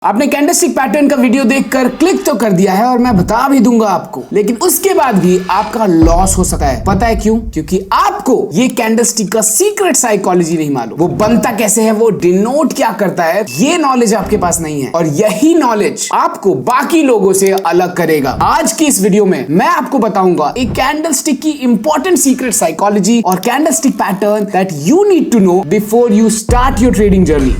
आपने candlestick pattern का video देखकर क्लिक तो कर दिया है और मैं बता भी दूंगा आपको, लेकिन उसके बाद भी आपका लॉस हो सकता है। पता है क्यों? क्योंकि आपको ये कैंडलस्टिक का सीक्रेट साइकोलॉजी नहीं मालूम। वो बनता कैसे है, वो डिनोट क्या करता है, ये नॉलेज आपके पास नहीं है और यही नॉलेज आपको बाकी लोगों से अलग करेगा। आज की इस वीडियो में मैं आपको बताऊंगा एक कैंडलस्टिक की इंपॉर्टेंट सीक्रेट साइकोलॉजी और candlestick pattern that you need to know before you start your trading journey.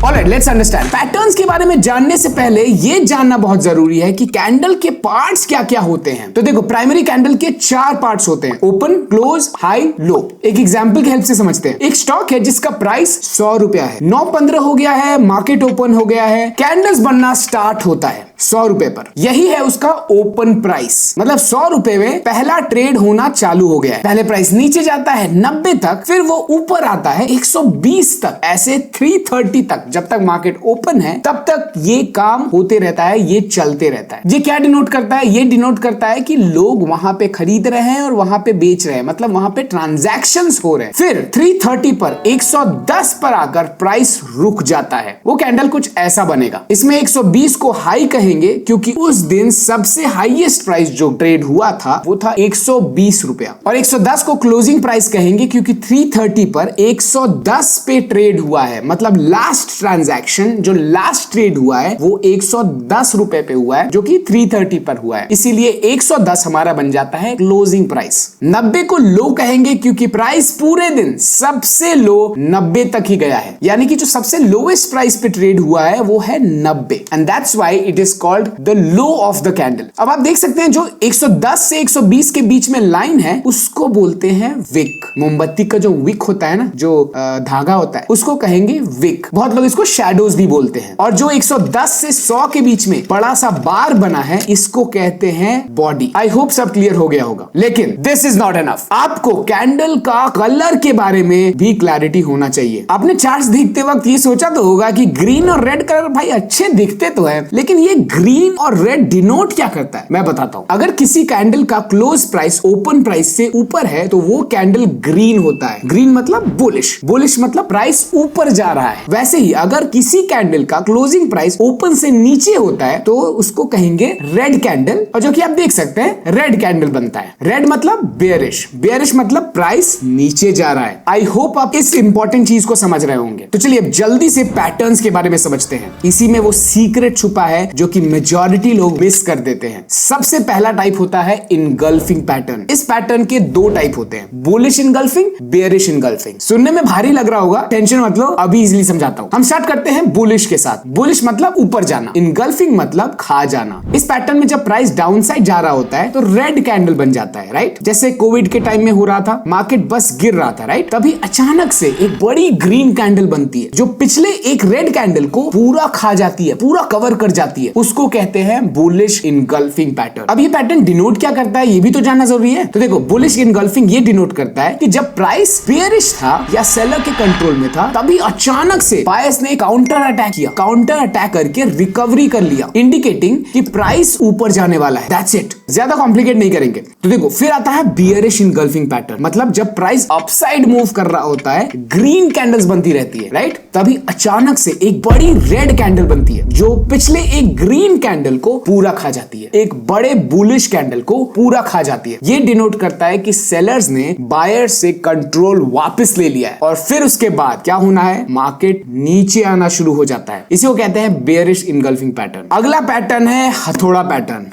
Alright, let's understand. Patterns के बारे में जानने से पहले ये जानना बहुत जरूरी है कि कैंडल के पार्ट्स क्या क्या होते हैं। तो देखो, प्राइमरी कैंडल के 4 पार्ट्स होते हैं: ओपन, क्लोज, हाई, लो। एक एग्जांपल की हेल्प से समझते हैं। एक स्टॉक है जिसका प्राइस 100 रुपया है, 9:15 हो गया है, मार्केट ओपन हो गया है, कैंडल्स बनना स्टार्ट होता है 100 रुपए पर। यही है उसका ओपन प्राइस, मतलब 100 रुपए में पहला ट्रेड होना चालू हो गया है। पहले प्राइस नीचे जाता है 90 तक, फिर वो ऊपर आता है 120 तक, ऐसे 330 तक। जब तक मार्केट ओपन है तब तक ये काम होते रहता है, ये चलते रहता है। ये क्या डिनोट करता है? ये डिनोट करता है कि लोग वहां पे खरीद रहे हैं और वहां पे बेच रहे हैं, मतलब वहां पे ट्रांजैक्शंस हो रहे हैं। फिर 330 पर 110 पर आकर प्राइस रुक जाता है। वो कैंडल कुछ ऐसा बनेगा। इसमें 120 को हाई कहेंगे क्योंकि उस दिन सबसे हाईएस्ट प्राइस जो ट्रेड हुआ था वो था 120 रुपया, और 110 को क्लोजिंग प्राइस कहेंगे क्योंकि 330 पर 110 पे ट्रेड हुआ है, मतलब लास्ट ट्रांजैक्शन जो लास्ट ट्रेड हुआ है वो 110 रुपए पे हुआ है, जो कि 330 पर हुआ है। इसीलिए 110 हमारा बन जाता है क्लोजिंग प्राइस। 90 को लो कहेंगे क्योंकि प्राइस पूरे दिन सबसे लो 90 तक ही गया है, यानी कि जो सबसे लोएस्ट प्राइस पे ट्रेड हुआ है वो है 90, and that's why it is called the low of the candle. अब आप देख सकते हैं जो 110 से 120 के बीच में लाइन है उसको बोलते हैं विक। मोमबत्ती का जो विक होता है ना, जो धागा होता है, उसको कहेंगे विक। बहुत लोग इसको शैडोज भी बोलते हैं। और जो 110 से 100 के बीच में बड़ा सा बार बना है इसको कहते हैं बॉडी। आई होप सब क्लियर हो गया होगा, लेकिन दिस इज नॉट एनफ। आपको कैंडल का कलर के बारे में भी क्लैरिटी होना चाहिए। आपने चार्ट्स देखते वक्त ये सोचा तो होगा कि ग्रीन और रेड कलर भाई अच्छे दिखते तो है, लेकिन ये ग्रीन और रेड डिनोट क्या करता है मैं बताता हूं। अगर किसी कैंडल का क्लोज प्राइस ओपन प्राइस से ऊपर है तो वो कैंडल ग्रीन होता है। ग्रीन मतलब बुलिश, बुलिश मतलब प्राइस ऊपर जा रहा है। वैसे ही अगर किसी कैंडल का क्लोजिंग प्राइस ओपन से नीचे होता है तो उसको कहेंगे रेड कैंडल, और जो कि आप देख सकते हैं रेड कैंडल बनता है। रेड मतलब बेयरिश, बेयरिश मतलब प्राइस नीचे जा रहा है। आई होप आप इस इंपॉर्टेंट चीज को समझ रहे होंगे। तो चलिए अब जल्दी से पैटर्न्स के बारे में समझते हैं। इसी में वो सीक्रेट छुपा है जो कि मेजॉरिटी लोग मिस कर देते हैं। सबसे पहला टाइप होता है इनगल्फिंग पैटर्न। इस पैटर्न के 2 टाइप होते हैं, बुलिश इनगल्फिंग, बेयरिश इनगल्फिंग। सुनने में भारी लग रहा होगा, टेंशन मत लो, अभी इजीली समझाता हूं। हम स्टार्ट करते हैं बुलिश के साथ। बुलिश मतलब ऊपर जाना, इनगल्फिंग मतलब खा जाना। इस पैटर्न में जब प्राइस डाउन साइड जा रहा होता है तो रेड कैंडल बन जाता है, राइट? जैसे कोविड के टाइम में हो रहा था, मार्केट बस गिर रहा था, राइट? तभी अचानक से एक बड़ी ग्रीन कैंडल बनती है जो पिछले एक रेड कैंडल को पूरा खा जाती है, पूरा कवर कर जाती है। उसको कहते हैं बुलिश इनगल्फिंग पैटर्न। अब ये पैटर्न डिनोट क्या करता है ये भी तो जानना जरूरी है। तो देखो, बुलिश इनगल्फिंग ये डिनोट करता है कि जब प्राइस बेयरिश था या सेलर के कंट्रोल में था तभी अचानक से बायर्स ने काउंटर अटैक किया, काउंटर अटैक करके रिकवरी कर लिया, इंडिकेटिंग कि प्राइस ऊपर जाने वाला है। दैट्स इट, ज्यादा कॉम्प्लिकेट नहीं करेंगे। तो देखो, फिर आता है बियरिश इनगल्फिंग पैटर्न, मतलब जब प्राइस अपसाइड मूव कर रहा होता है, ग्रीन कैंडल्स बनती रहती है, राइट? तभी अचानक से एक बड़ी रेड कैंडल बनती है जो पिछले एक ग्रीन कैंडल को पूरा खा जाती है, एक बड़े बुलिश कैंडल को पूरा खा जाती है। ये डिनोट करता है कि सेलर्स ने बायर्स से कंट्रोल वापस ले लिया है, और फिर उसके बाद क्या होना है, मार्केट नीचे आना शुरू हो जाता है। इसी को कहते हैं बेयरिश इनगल्फिंग पैटर्न। अगला पैटर्न है हथौड़ा पैटर्न।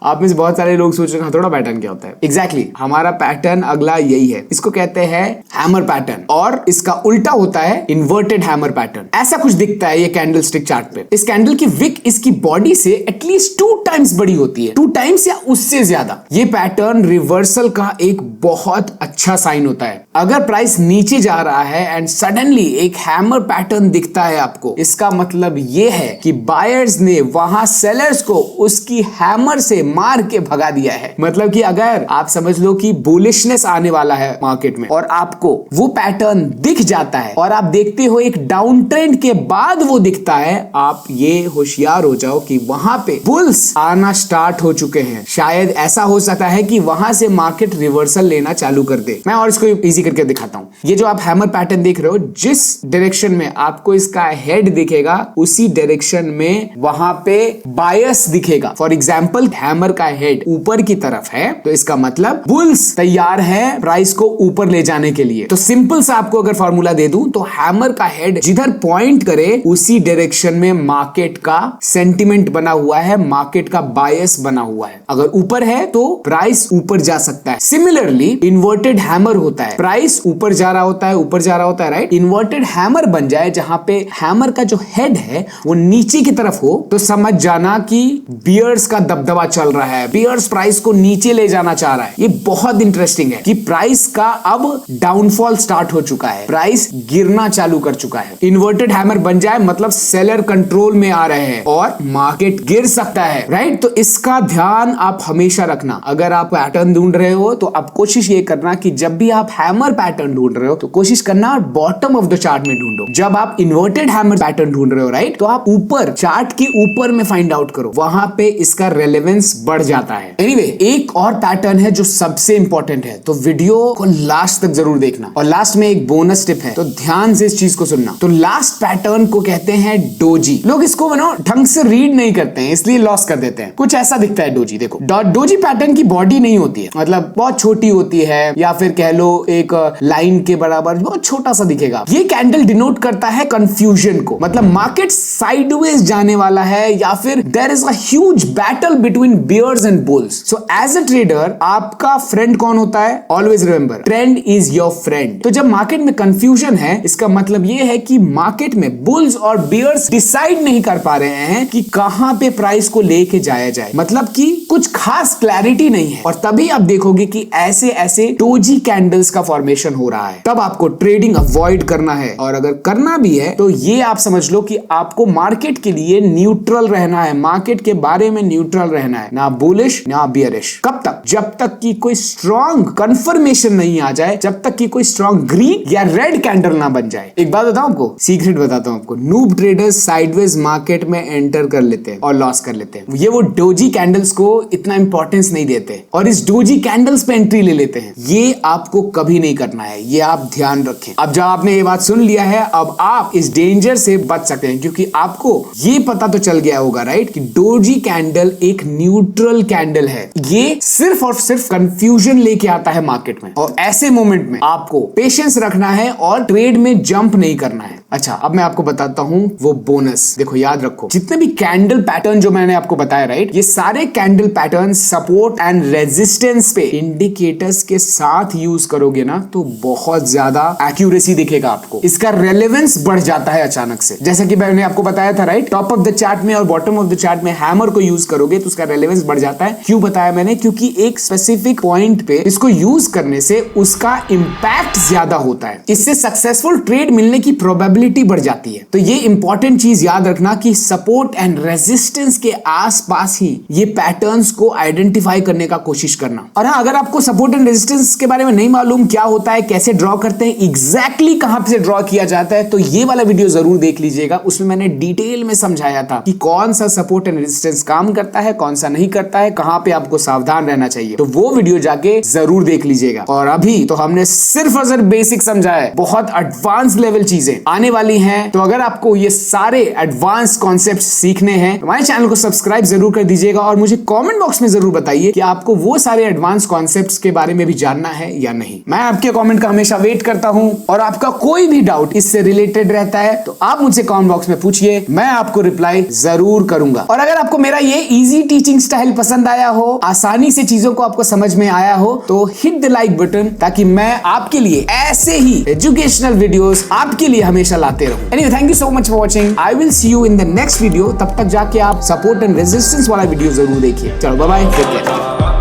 आप में से बहुत सारे लोग सोच रहे हैं हथौड़ा पैटर्न क्या होता है। एग्जैक्टली, हमारा पैटर्न अगला यही है। इसको कहते हैं हैमर पैटर्न, और इसका उल्टा होता है इन्वर्टेड हैमर पैटर्न। ऐसा कुछ दिखता है ये कैंडलस्टिक चार्ट पे। इस कैंडल की विक इसकी बॉडी से एटलीस्ट 2 टाइम्स बड़ी होती है, 2 टाइम्स या उससे ज्यादा। ये पैटर्न रिवर्सल का एक बहुत अच्छा साइन होता है। अगर प्राइस नीचे जा रहा है एंड सडनली एक हैमर पैटर्न दिखता है आपको, इसका मतलब ये है कि बायर्स ने वहां सेलर्स को उसकी हैमर से मार के भगा दिया है। मतलब कि अगर आप समझ लो कि बुलिशनेस आने वाला है मार्केट में और आपको वो पैटर्न दिख जाता है और आप देखते हो एक डाउन ट्रेंड के बाद वो दिखता है, आप ये होशियार हो जाओ कि वहां पे बुल्स आना स्टार्ट हो चुके हैं। शायद ऐसा हो सकता है कि वहां से मार्केट रिवर्सल लेना चालू कर दे। मैं और इसको इजी करके दिखाता हूं। ये जो आप हैमर पैटर्न देख रहे हो, जिस डायरेक्शन में आपको इसका हेड दिखेगा उसी डायरेक्शन में वहां पे बायस दिखेगा। फॉर एग्जाम्पल हैमर का हेड ऊपर की तरफ है तो इसका मतलब बुल्स तैयार है प्राइस को ऊपर ले जाने के लिए। तो सिंपल सा आपको अगर फॉर्मूला दे दूं तो हैमर का हेड जिधर पॉइंट करे उसी डायरेक्शन में मार्केट का सेंटिमेंट बना हुआ है, मार्केट का बायस बना हुआ है। अगर ऊपर है तो प्राइस ऊपर जा सकता है। सिमिलरली इन्वर्टेड हैमर होता है, प्राइस ऊपर जा रहा होता है, ऊपर जा रहा होता है, राइट। इन्वर्टेड हैमर बन जाए जहां पे हैमर का जो हेड है वो नीचे की तरफ हो तो समझ जाना कि बियर्स का दबदबा चल रहा है, बियर्स प्राइस को नीचे ले जाना चाह रहा है। ये बहुत इंटरेस्टिंग है कि प्राइस का अब डाउनफॉल स्टार्ट हो चुका है, प्राइस गिरना चालू कर चुका है। इन्वर्टेड हैमर बन जाए मतलब सेलर कंट्रोल में आ रहे हैं और मार्केट गिर सकता है, राइट। तो इसका ध्यान आप हमेशा रखना। अगर आप पैटर्न ढूंढ रहे हो तो आप कोशिश ये करना कि जब भी आप हैमर पैटर्न ढूंढ रहे हो तो कोशिश करना बॉटम ऑफ द चार्ट में ढूंढो। जब आप इन्वर्टेड हैमर पैटर्न ढूंढ रहे हो, राइट, तो आप ऊपर चार्ट के ऊपर में फाइंड आउट करो, वहां पे इसका रेलेवेंस बढ़ जाता है। एनीवे, एक और पैटर्न है जो सबसे इंपॉर्टेंट है, तो वीडियो को लास्ट तक जरूर देखना। और लास्ट में एक बोनस टिप है, तो ध्यान से इस चीज को सुनना। तो लास्ट पैटर्न को कहते हैं डोजी। लोग इसको ढंग से रीड नहीं करते हैं इसलिए लॉस कर देते हैं। कुछ ऐसा दिखता है डोजी। देखो, डोजी पैटर्न की बॉडी नहीं होती है, मतलब बहुत छोटी होती है या फिर कह लो एक लाइन के बराबर बहुत छोटा सा दिखेगा। ये कैंडल डिनोट करता है कंफ्यूजन को, मतलब मार्केट साइडवेज जाने वाला है या फिर there is a huge battle between bears and bulls. So as a trader आपका फ्रेंड कौन होता है? Always remember, trend is your friend. तो जब मार्केट में कंफ्यूजन है इसका मतलब ये है कि मार्केट में बुल्स और बियर्स डिसाइड नहीं कर पा रहे हैं कि कहां पे प्राइस को लेके जाया जाए, मतलब कि कुछ खास क्लैरिटी नहीं है। और तभी आप देखोगे कि ऐसे ऐसे डोजी कैंडल्स का फॉर्मेशन हो रहा है। तब आपको ट्रेडिंग अवॉइड करना है, और अगर करना भी है तो ये आप समझ लो कि आपको मार्केट के लिए न्यूट्रल रहना है, मार्केट के बारे में न्यूट्रल रहना है, ना बुलिश ना बियरिश। कब तक? जब तक कि कोई स्ट्रॉन्ग कंफर्मेशन नहीं आ जाए, जब तक कि कोई स्ट्रॉन्ग ग्रीन या रेड कैंडल ना बन जाए। एक बात बताऊं आपको, सीक्रेट बताता हूं आपको, नूब ट्रेडर्स साइडवेज मार्केट में एंटर कर लेते हैं और लॉस कर लेते हैं। ये वो डोजी कैंडल्स को इतना इंपॉर्टेंस नहीं देते और इस डोजी कैंडल्स पे एंट्री ले लेते हैं। ये आपको कभी नहीं करना है, ये आप ध्यान रखें। अब जब आपने ये बात सुन लिया है, अब आप इस डेंजर से बच सकते हैं, क्योंकि आपको ये पता तो चल गया होगा, राइट, कि डोजी कैंडल एक न्यूट्रल कैंडल है। ये सिर्फ और सिर्फ कंफ्यूजन लेके आता है मार्केट में, और ऐसे मोमेंट में आपको पेशेंस रखना है और ट्रेड में जंप नहीं करना है। अच्छा, अब मैं आपको बताता हूं वो बोनस। देखो, याद रखो, जितने भी कैंडल पैटर्न जो मैंने आपको बताया, राइट, ये सारे candle pattern support and resistance पे इंडिकेटर्स के साथ यूज करोगे ना तो बहुत ज्यादा एक्यूरेसी दिखेगा आपको। इसका रेलेवेंस बढ़ जाता है अचानक से। जैसे कि मैंने आपको बताया था, right, top of the chart में और बॉटम ऑफ द चार्ट में हैमर को यूज करोगे तो उसका रेलेवेंस बढ़ जाता है। क्यों बताया मैंने? क्योंकि एक स्पेसिफिक पॉइंट पे इसको यूज करने से उसका इंपैक्ट ज्यादा होता है, इससे सक्सेसफुल ट्रेड मिलने की प्रोबेबिलिटी बढ़ जाती है। तो ये इंपॉर्टेंट चीज याद रखना कि सपोर्ट एंड रेजिस्टेंस के आसपास ही ये पैटर्न्स को आइडेंटिफाई करने का कोशिश करना। और हाँ, अगर आपको सपोर्ट एंड रेजिस्टेंस के बारे में नहीं मालूम क्या होता है, कैसे ड्रॉ करते हैं, एग्जैक्टली कहां से ड्रॉ किया जाता है, तो ये वाला वीडियो जरूर देख लीजिएगा। उसमें मैंने डिटेल में समझाया था कि कौन सा सपोर्ट एंड रेजिस्टेंस काम करता है, कौन सा नहीं करता है, कहां पे आपको सावधान रहना चाहिए। तो वो वीडियो जाके जरूर देख लीजिएगा। और अभी तो हमने सिर्फ और सिर्फ बेसिक समझा है, बहुत एडवांस लेवल चीजें आने वाली हैं। तो अगर आपको ये सारे एडवांस कॉन्सेप्ट सीखने हैं तो हमारे चैनल को सब्सक्राइब जरूर कर दीजिएगा, और मुझे कमेंट बॉक्स में जरूर बताइए कि आपको वो सारे एडवांस कॉन्सेप्ट्स के बारे में भी जानना है या नहीं। मैं आपके कमेंट का हमेशा वेट करता हूं, और आपका कोई भी डाउट इससे रिलेटेड रहता है तो आप मुझसे कमेंट बॉक्स में पूछिए, मैं आपको रिप्लाई जरूर करूंगा। और अगर आपको मेरा ये इजी टीचिंग स्टाइल पसंद आया हो, आसानी से चीजों को आपको समझ में आया हो, तो हिट द लाइक बटन, ताकि मैं आपके लिए ऐसे ही एजुकेशनल वीडियोस आपके लिए हमेशा लाते रहूं। Anyway, thank you so much for watching. I will see you in the next video. तब तक जाके आप सपोर्ट एंड रेजिस्टेंस वाला वीडियो जरूर देखिए। चलो, बाय बाय।